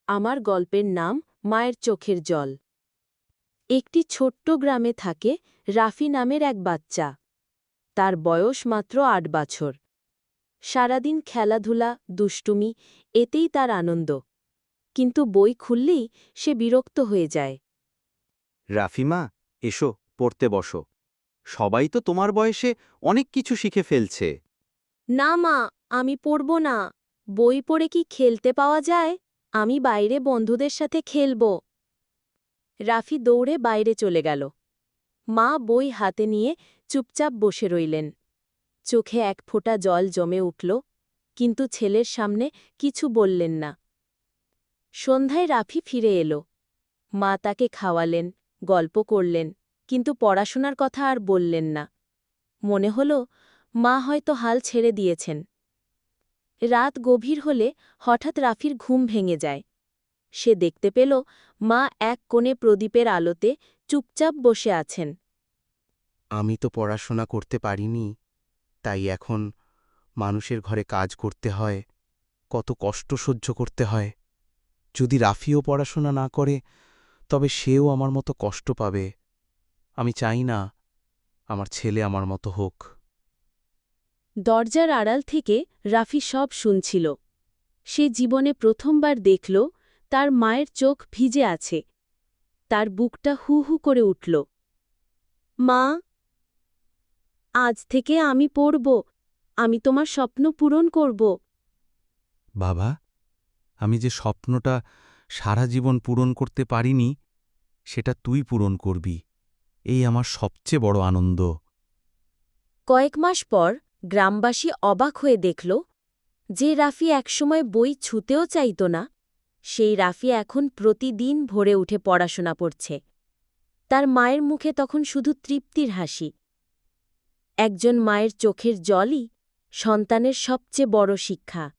আমার গল্পের নাম মায়ের চোখের জল। একটি ছোট্ট গ্রামে থাকে রাফি নামের এক বাচ্চা। তার বয়স মাত্র ৮ বছর। সারাদিন খেলাধুলা, দুষ্টুমি, এতেই তার আনন্দ। কিন্তু বই খুললেই সে বিরক্ত হয়ে যায়। রাফিমা, এসো, পড়তে বসো। সবাই তো তোমার বয়সে অনেক কিছু শিখে ফেলছে। না মা, আমি পড়ব না। বই পড়ে কি খেলতে পাওয়া যায়? আমি বাইরে বন্ধুদের সাথে খেলব। রাফি দৌড়ে বাইরে চলে গেল। মা বই হাতে নিয়ে চুপচাপ বসে রইলেন। চোখে এক ফোঁটা জল জমে উঠল, কিন্তু ছেলের সামনে কিছু বললেন না। সন্ধ্যায় রাফি ফিরে এলো। মা তাকে খাওয়ালেন, গল্প করলেন, কিন্তু পড়াশোনার কথা আর বললেন না। মনে হল মা হয়তো হাল ছেড়ে দিয়েছেন। রাত গভীর হলে হঠাৎ রাফির ঘুম ভেঙে যায়। সে দেখতে পেল মা এক কোণে প্রদীপের আলোতে চুপচাপ বসে আছেন। আমি তো পড়াশোনা করতে পারিনি, তাই এখন মানুষের ঘরে কাজ করতে হয়, কত কষ্ট সহ্য করতে হয়। যদি রাফিও পড়াশোনা না করে, তবে সেও আমার মতো কষ্ট পাবে। আমি চাই না আমার ছেলে আমার মতো হোক। দরজার আড়াল থেকে রাফি সব শুনছিল। সে জীবনে প্রথমবার দেখল তার মায়ের চোখ ভিজে আছে। তার বুকটা হু হু করে উঠল। মা, আজ থেকে আমি পড়ব। আমি তোমার স্বপ্ন পূরণ করব। বাবা, আমি যে স্বপ্নটা সারা জীবন পূরণ করতে পারিনি, সেটা তুই পূরণ করবি। এই আমার সবচেয়ে বড় আনন্দ। কয়েক মাস পর গ্রামবাসী অবাক হয়ে দেখল, যে রাফি একসময় বই ছুঁতেও চাইত না, সেই রাফি এখন প্রতিদিন ভোরে উঠে পড়াশোনা পড়ছে। তার মায়ের মুখে তখন শুধু তৃপ্তির হাসি। একজন মায়ের চোখের জলই সন্তানের সবচেয়ে বড় শিক্ষা।